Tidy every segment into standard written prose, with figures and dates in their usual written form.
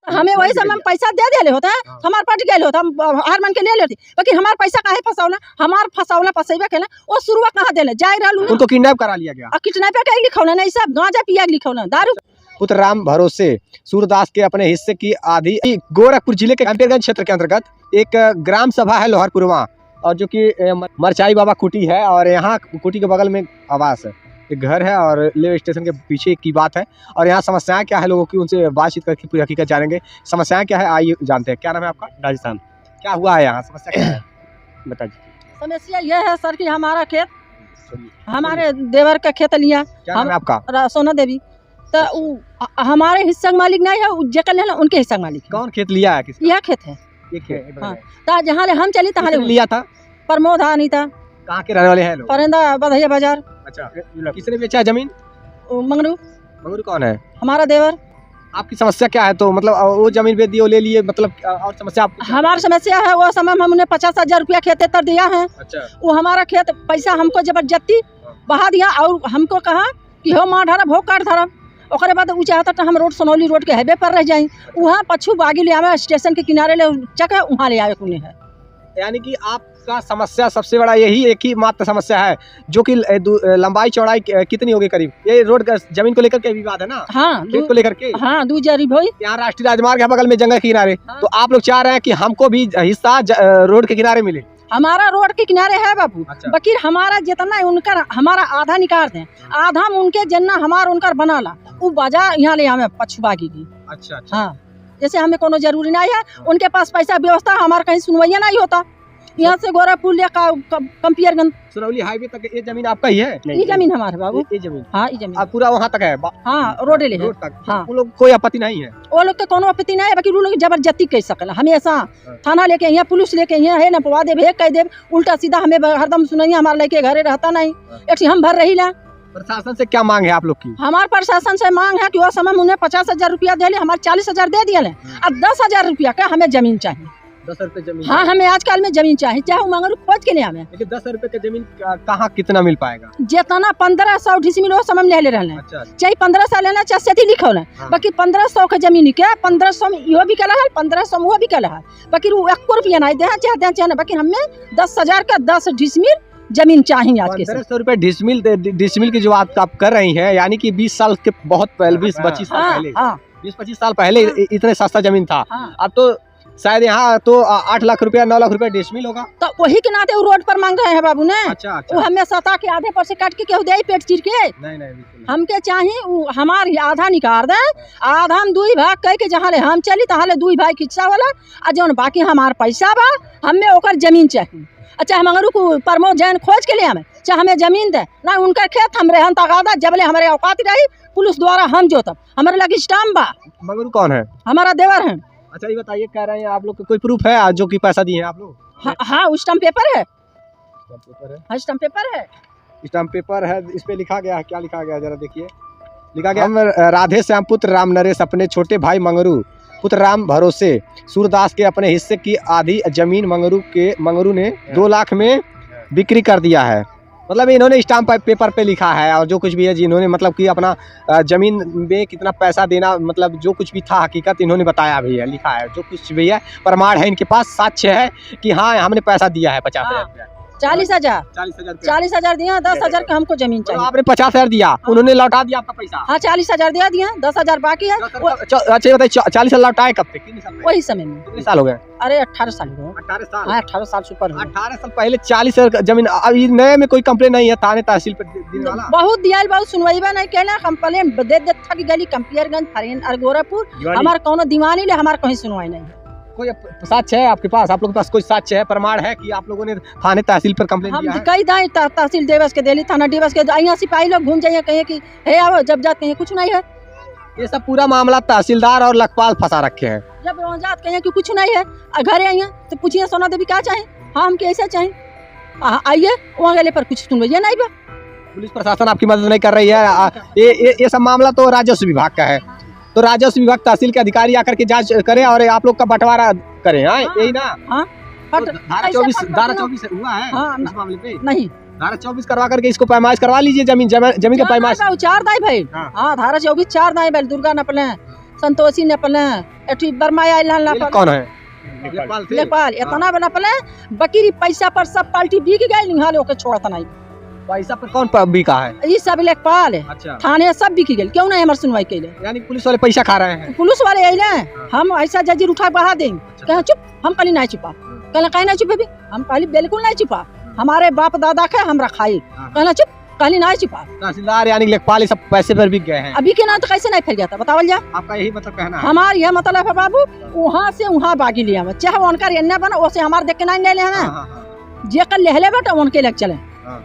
हमें वही समय हम पैसा दे दिले होता है, हमार पट गए होता, हम हार मान के ले लेते, लेकिन हमार पैसा काहे फसावना, हमार फसावना फसेबे केला, वो शुरुआ कहाँ देले जाय रहलू, उनको किडनैप करा लिया गया, किडनैप के लिखौना नहीं, सब गांजा पिया के लिखौना, दारू। पुत्र राम भरोसे सूरदास के अपने हिस्से की आधी गोरखपुर जिले के कंपेरगंज क्षेत्र के अंतर्गत एक ग्राम सभा है लोहरपुरवा, और जो कि मरचाई बाबा कुटी है, और यहाँ कुटी के बगल में आवास है, एक घर है और रेलवे स्टेशन के पीछे की बात है। और यहाँ समस्याएं क्या है लोगों की, उनसे बातचीत करके पूरी हकीकत जानेंगे। समस्याएं क्या है आइए जानते हैं। क्या नाम है आपका? राजस्थान। क्या हुआ है यहाँ, समस्या क्या है बता दीजिए। समस्या यह है सर कि हमारा खेत, हमारे देवर का खेत लिया, क्या नाम है आपका? सोना देवी, तो हमारे हिस्सा का मालिक नहीं है, जकल है ना उनके हिस्सा का मालिक। कौन खेत लिया है? किसका? यह खेत है, ये खेत। हाँ, तो जहाँ हम चली तहाँ लिया था। प्रमोद अनीता। कहाँ के रहने वाले हैं लोग? परिंदा बधैया बाजार। अच्छा, किसने बेचा है जमीन? मंगरू। मंगरू कौन है? हमारा देवर। आपकी समस्या क्या है? तो मतलब वो जमीन बेच दी, वो ले लिए, मतलब और समस्या आपको? हमारी समस्या है वो समय हमने 50,000 रुपया खेत तर दिया है। अच्छा। वो हमारा खेत पैसा हमको जबरदस्ती बहा दिया, और हमको कहा कि हो माँ धरब, हो काट धरब। ओकरे बाद ऊ चाहता तो हम रोड सोनौली रोड के हाईवे पर रह जाए, वहाँ पछू बागी ले आवे, स्टेशन के किनारे ले चके वहाँ ले आवे कुने है। यानी कि आपका समस्या सबसे बड़ा यही एक ही मात्र समस्या है, जो कि लंबाई चौड़ाई कितनी होगी करीब? ये रोड का जमीन को लेकर के विवाद है ना? हाँ, खेत को लेकर के। हाँ, 2 जरीब हुई। यहाँ राष्ट्रीय राजमार्ग है बगल में जंगल के किनारे, हाँ। तो आप लोग चाह रहे हैं कि हमको भी हिस्सा रोड के किनारे मिले? हमारा रोड के किनारे है बाबू। अच्छा। बकीर हमारा जितना उनकर हमारा आधा निकाल दें, आधा उनके जितना हमारा उनकर बनाला, वो बाजार यहाँ ले हमें पछुबागी की। अच्छा, अच्छा। हाँ, जैसे हमें कोनो जरूरी नहीं है, उनके पास पैसा व्यवस्था, हमारा कहीं सुनवाइया नहीं होता। यहाँ से गोरखपुर ले कंपियरगंज सुनौली हाईवे तक ये जमीन आपका ही है? ये जमीन हमारे बाबू। ये जमीन? हाँ, ये जमीन आप पूरा वहाँ तक है? हाँ, रोड ले रोड तक। हाँ। उन लोग कोई आपत्ति नहीं है? वो लोग के कोनो आपत्ति नहीं है, बाकी वो लोग जबरदस्ती कह सकला, हमेशा थाना लेके यहाँ, पुलिस लेके यहाँ है, नपवा देव है, कह देव, उल्टा सीधा हमें हरदम सुनाइए, हमारे लेके घरे रहता नहीं, एक हम भर रही ला। प्रशासन से क्या मांग है आप लोग की? हमारे प्रशासन से मांग है कि वो समय उन्हें 50,000 रुपया दे ले, हमारे 40,000 दे दिए, अब 10,000 रुपया का हमें जमीन चाहिए। 10 रुपए जमीन? हाँ, हमें आजकल में जमीन चाहिए, चाहे वो मंगरू खोज के लिए हमें। लेकिन 10 रुपए की जमीन कहाँ कितना मिल पाएगा? जितना 1500 डिसमिल वो समय ले रहे हैं। अच्छा। चाहे 1500 लेना, चाहे सेती लिखो ना, बाकी 1500 का जमीन के 1500 में यो भी कला है, 1500 में वो भी कला है, बाकी वो 1 रुपया नहीं दे चाहे, बाकी हमें 10,000 का 10 डिसमिल जमीन चाहिए आज के। 1500 रुपए डिसमिल की जो बात आप कर रही हैं, यानी कि 20 साल के बहुत पहले, 20-25 साल पहले, 20-25 साल पहले इतने सस्ता जमीन था। अब तो शायद यहाँ तो 8 लाख रुपया 9 लाख रुपया डिसमिल होगा। तो वही के नाते वो रोड पर मांग रहे हैं बाबू ने। अच्छा, अच्छा। वो हमें सता के आधे पर से काट के केहू दे पेट चीर के नहीं, बिल्कुल हमके चाहिए, वो हमारी आधा निकाल दे, आधा हम 2 भाग कह के जहाँ ले हम चली तहाँ ले 2 भाग खिस्सा वाला, और जो बाकी हमार पैसा बा हमें ओकर जमीन चाहिए। अच्छा, हम अगर को प्रमोद जैन खोज के लिए हमें चाहे हमें जमीन दे ना, उनका खेत हम रहन तकादा जबले हमारे औकात रही, पुलिस द्वारा हम जोतब, हमारे लगे स्टाम्प बा। मंगरू कौन है? हमारा देवर है। अच्छा, ये बताइए, कह रहे हैं आप लोग को कोई प्रूफ है जो कि पैसा दिए हैं आप लोग? हाँ, स्टाम्प पेपर है। स्टाम्प पेपर है, इस पे लिखा गया है, क्या लिखा गया जरा देखिए। लिखा गया, हम राधे श्याम पुत्र राम नरेश अपने छोटे भाई मंगरू पुत्र राम भरोसे सूरदास के अपने हिस्से की आधी जमीन मंगरू ने 2 लाख में बिक्री कर दिया है। मतलब इन्होंने स्टाम्प पेपर पे लिखा है, और जो कुछ भी है जिन्होंने मतलब कि अपना जमीन में कितना पैसा देना, मतलब जो कुछ भी था हकीकत इन्होंने बताया भी है, लिखा है, जो कुछ भी है प्रमाण है, इनके पास साक्ष्य है कि हाँ हमने पैसा दिया है 50,000 रुपया। 40,000 दिया, 10,000 का हमको जमीन चाहिए। आपने 50,000 दिया, उन्होंने लौटा दिया आपका पैसा? हाँ, 40,000 दिया, 10,000 बाकी है। अच्छा, ये बताइए 40,000 लौटाए कब तक? कितने साल? वही समय में। कितने साल हो गए? अरे 18 साल हो गए। 18 साल? हाँ, 18 साल सुपर। 18 साल पहले 40,000 जमीन, अभी नए में कोई कंप्लेन नहीं है थाने तहसील पर देने वाला? बहुत दिया, बहुत सुनवाईबा नहीं कहना, कंप्लेन दे देता कि गली कंपियरगंज फरेन और गोरखपुर, हमारे कोनो दीवानी ले, हमारे कहीं सुनवाई नहीं है। कोई साक्ष्य है आपके पास? आप लोगों के पास कोई साक्ष्य है, प्रमाण है कि आप लोगों ने थाने तहसील पर कंप्लेन हम दिया है? कई दाई तहसील देवस के दिल्ली थाना देवस के, यहाँ सिपाही लोग घूम जाइए, कहीं कि हे आओ, जब जाते हैं कुछ नहीं है। ये सब पूरा मामला तहसीलदार और लखपाल फंसा रखे हैं। जब जात कहें कि कुछ नहीं है, घर आइए तो पूछिए सोना देवी क्या चाहे, हाँ हम कैसे चाहें, आइए वहाँ गले पर कुछ सुनवाइए नहीं बा। पुलिस प्रशासन आपकी मदद नहीं कर रही है। ये सब मामला तो राजस्व विभाग का है, तो राजस्व विभाग तहसील के अधिकारी आकर के जांच करें और आप लोग का बंटवारा करें। हाँ, यही ना? हाँ, तो धारा 24 हुआ है इस मामले पे? नहीं, धारा 24 करवा करके इसको पैमाइश करवा लीजिए, जमीन का पैमाइश। 4 दाई भाई। हाँ, धारा 24 4 दाई भाई, दुर्गा नपले संतोषी ने पले एठी बर्मा आइला ना ये कौन है? लेखपाल इतना बना पले बकरी पैसा पर सब पार्टी बिक गई निहाले ओके छोड़त नहीं। पैसा पर कौन बिका है? ई सब लेखपाल है। अच्छा। थाने सब बिक गई, क्यों नहीं हमार सुनवाई कैले? यानी पुलिस वाले पैसा खा रहे हैं? पुलिस वाले अइले हम ऐसा जजीर उठा बढ़ा दें, कहे चुप, हम कहीं नहीं छुपा, कहले कहीं नहीं छुपे भी, हम कहली बिल्कुल नहीं छुपा, हमारे बाप दादा के हम रखाई, कहना चुप, कहली नहीं छुपा। तहसीलदार यानी लेखपाल ये सब पैसे पर बिक गए हैं। अभी के ना तो कैसे नहीं फैल गया था बतावल जा? आपका यही मतलब कहना है? हमार यह मतलब है बाबू, वहाँ से वहाँ बागी लिया में, चाहे उनका एन्ने बना ओसे हमार देख के नहीं ले हमें, जे कर ले बेटा उनके लग चले,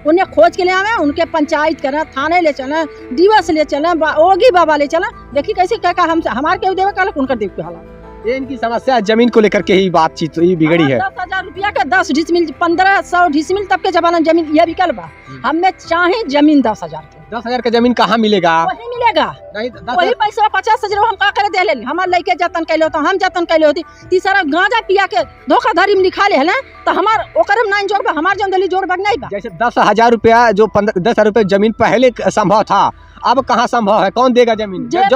उन्हें खोज के ले आवे, उनके पंचायत करे, थाने ले चले, डीएस ले चले, ओगी बाबा ले चले, देखी कैसे क्या हम हमारे के देवे कल उनका देव के हालात। ये इनकी समस्या जमीन को लेकर के ही बातचीत ही बिगड़ी है। 10,000 रुपया के 10 डिसमिल 1500 डिसमिल तब के जमाना जमीन ये बिकल बा, हमें चाहे जमीन 10,000 के। 10,000 का जमीन कहाँ मिलेगा? वही मिलेगा, नहीं वही पैसा 50,000 हम का करे दे ले, हमार लड़के जतन कैले होता, हम जतन कैले होती, तीसरा गांजा पिया के धोखाधड़ी में लिखा ले है ना, तो हमार ओकरम नहीं जोड़ बा, हमार जन दली जोड़ बग नहीं बा। जैसे 10,000 रुपया जो 10,000 रुपये जमीन पहले संभव था, अब कहाँ संभव है? कौन देगा जमीन? जब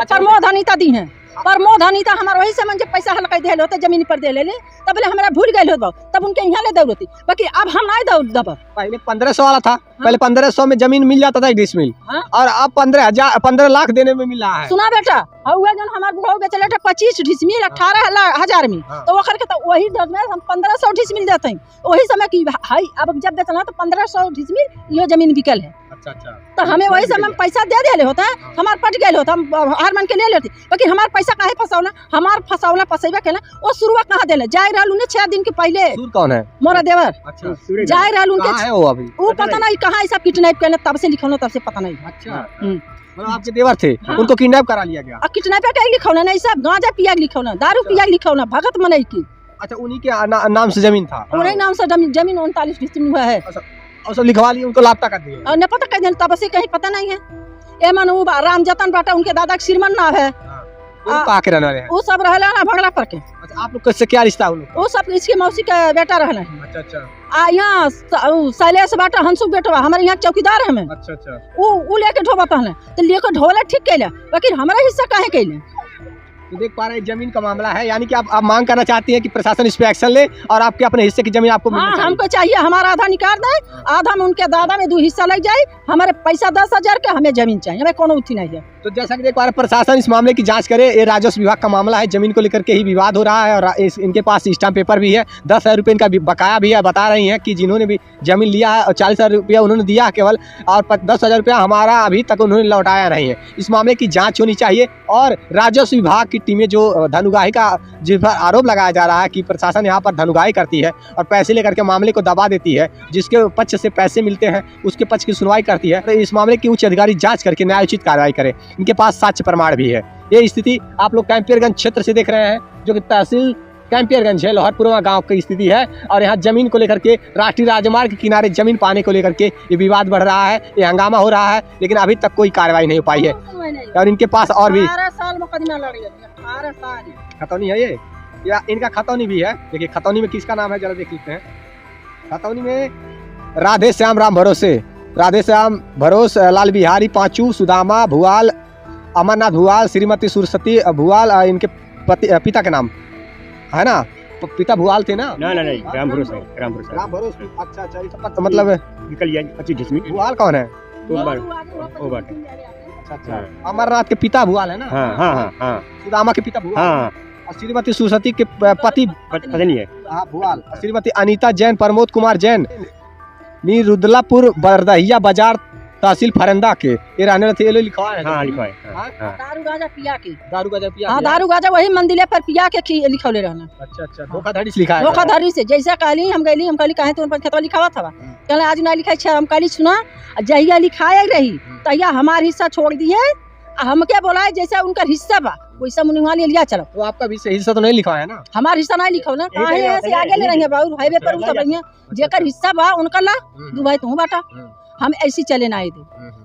प्रमोद अनिता दी है, प्रमोद अनिता हमारे वही समझ पैसा हल्का दे होते जमीन पर दे ले, तब ले हमारा भूल गए हो, तब उनके यहाँ ले दौड़ती, बाकी अब हम नहीं दौड़ दब। पहले 1500 वाला था, पहले 1500 में जमीन मिल जाता था 1 डिसमिल, और अब 15 लाख देने में मिल रहा है। सुना बेटा, हुआ जन हमारे बुढ़ाऊ बेचले 25 डिसमिल 18,000 में, तो ओकर के तो वही दर में हम 1500 डिसमिल देते हैं, वही समय की हाई अब जब बेचना तो 1500 डिसमिल ये जमीन बिकल है। अच्छा अच्छा। तो हमें वही समय पैसा दे दिले होता है, हमार पट गए होता, हम हार मान के ले लेते, लेकिन हमार पैसा काहे फसावला, हमार फसावला फसेबा केला, वो शुरुआत कहाँ देले, जाय रहल उन्हें 6 दिन के पहले। सूर कौन है? मोरा देवर। अच्छा। जाय रहल उनके, कहाँ है वो अभी? वो पता नहीं कहाँ ऐसा किडनैप करने, तब से लिखौना तब से पता नहीं। अच्छा। मतलब आपके देवर थे, उनको किडनैप करा लिया गया? किडनैप का लिखौना नहीं, सब गांजा पिया लिखौना, दारू पिया लिखौना, भगत मनई की। अच्छा, उन्हीं के नाम से जमीन था? उन्हीं नाम से जमीन 39 डिसमिल हुआ है, और सब लिखवा लिए, उनको लापता कर दिया? और न पता कहीं तब से कहीं पता नहीं है। ए मन वो राम जतन बाटा उनके दादा के श्रीमन नाम है, वो कहाँ के रहने वाले हैं? वो सब रहला ना भगड़ा पर के। अच्छा, आप लोग कैसे क्या रिश्ता है उन लोग? वो सब इसके मौसी का बेटा रहला है। अच्छा अच्छा। आ यहाँ शैलेश बाटा हंसुक बेटा हमारे यहाँ चौकीदार है हमें। अच्छा अच्छा। वो लेके ढोबा पहले तो लेके ढोला ठीक कैला, लेकिन हमारा हिस्सा काहे कैले? तो देख पा रहे हैं जमीन का मामला है, यानी कि आप मांग करना चाहती हैं कि प्रशासन इस पे एक्शन ले और आपके अपने हिस्से की जमीन आपको मिलनी चाहिए। हमको चाहिए, हमारा आधा निकाल दे, आधा में उनके दादा में 2 हिस्सा लग जाए, हमारे पैसा 10,000 का, हमें जमीन चाहिए, हमें कोनो उठी नहीं है। तो जैसा कि देख पा रहे हैं प्रशासन इस मामले की जांच करे, ये राजस्व विभाग का मामला है, जमीन को लेकर के ही विवाद हो रहा है, और इनके पास स्टाम्प पेपर भी है, 10,000 रुपये इनका बकाया भी है। बता रही हैं कि जिन्होंने भी जमीन लिया है और 40,000 रुपया उन्होंने दिया केवल, और 10,000 रुपया हमारा अभी तक उन्होंने लौटाया नहीं है। इस मामले की जाँच होनी चाहिए, और राजस्व विभाग की टीमें जो धनुगाही का जिस पर आरोप लगाया जा रहा है कि प्रशासन यहाँ पर धनुगाही करती है और पैसे लेकर के मामले को दबा देती है, जिसके पक्ष से पैसे मिलते हैं उसके पक्ष की सुनवाई करती है, तो इस मामले की उच्च अधिकारी जांच करके न्यायोचित कार्रवाई करे। इनके पास साक्ष्य प्रमाण भी है। ये स्थिति आप लोग कैंपियरगंज क्षेत्र से देख रहे हैं, जो कि तहसील कैंपियरगंज है, लोहरपुरवा गांव की स्थिति है, और यहाँ जमीन को लेकर के राष्ट्रीय राजमार्ग के किनारे जमीन पाने को लेकर के ये विवाद बढ़ रहा है, ये हंगामा हो रहा है, लेकिन अभी तक कोई कार्रवाई नहीं हो पाई है। और इनके पास और भी 18 साल मुकदमा लड़ी है, 18 साल खतौनी है ये, या इनका खतौनी भी है। देखिए खतौनी में किसका नाम है जरा देख लेते हैं। खतौनी में राधे श्याम राम भरोसे, राधे श्याम भरोस, लाल बिहारी पांचू, सुदामा भुआल, अमरनाथ भुआल, श्रीमती सुरसती भुआल, इनके पिता के नाम है ना, पिता भुआल थे ना? नहीं राम भरोस है, राम भरोस। अच्छा अच्छा, ये सब मतलब निकल गया 25 डिसमिल। भुआल कौन है? वो बात। अच्छा, अमरनाथ के पिता भुआल है ना? हाँ। सुदामा के पिता भुआल, हाँ। और श्रीमती सुरसती के पति पता नहीं है। हाँ भुआल, श्रीमती अनीता जैन, प्रमोद कुमार जैन, रुद्रलापुर बरदहिया बाजार, तहसील फरंदा के, ये रहने वाले थे, लिखा है। हाँ लिखा है। दारू गांजा पिया के, दारू गांजा पिया। हाँ दारू गांजा वही मंदिर पर पिया के लिखौले रहना। अच्छा अच्छा, धोखाधड़ी से लिखा है। धोखाधड़ी से, जैसा कहली हम गईली, हम कहली काहे तो उन खेतवा लिखावा था, कहले आज ना लिखाई छे, हम कहली सुना जहिया लिखाए रही तहिया हमार हिस्सा छोड़ दिए, हमके बोलाए जैसा उनका हिस्सा बा वैसा मुनिवा ले लिया चलो। तो आपका भी हिस्सा तो नहीं लिखा है ना? हमार हिस्सा नहीं लिखो ना, काहे ऐसे आगे ले रहेंगे बाबू, हाईवे पर सब रहिए, जेकर हिस्सा बा उनका ला, दू भाई तू बाटा, हम ऐसी चले ना दे।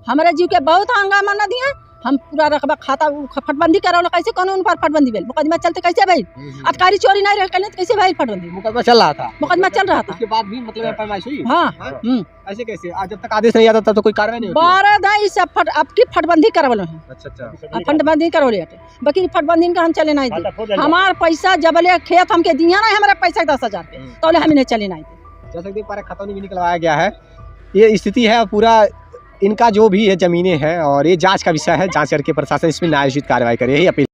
हमारे जीव के बहुत हंगामा न दिए, हम पूरा रकबा खाता फटबंदी करावल कैसे कानून पर फटबंदी भेल मुकदमा चलते कैसे भाई अतकारी चोरी नहीं रह तो कैसे भाई फटबंदी मुकदमा चल रहा था, मुकदमा चल रहा था। उसके बाद भी मतलब एफआईआर हुई। हाँ ऐसे कैसे? आज जब तक आदेश नहीं आता तब तो कोई कार्रवाई नहीं होती है। 12 दाई से अब की फटबंदी करावल है। अच्छा अच्छा। फटबंदी करवले हटे बाकी फटबंदी का हम चले नहीं खाता दे खोल देना। हमार पैसा जबले खेत हमके दिया ना हमारा पैसा 10,000 के तो हम नहीं चले नहीं दे। जैसे कि पर खतौनी भी निकलवाया गया है, ये स्थिति है पूरा इनका जो भी है जमीनें हैं और ये जांच का विषय है, जांच करके प्रशासन इसमें न्यायोचित कार्रवाई करे, यही अपील।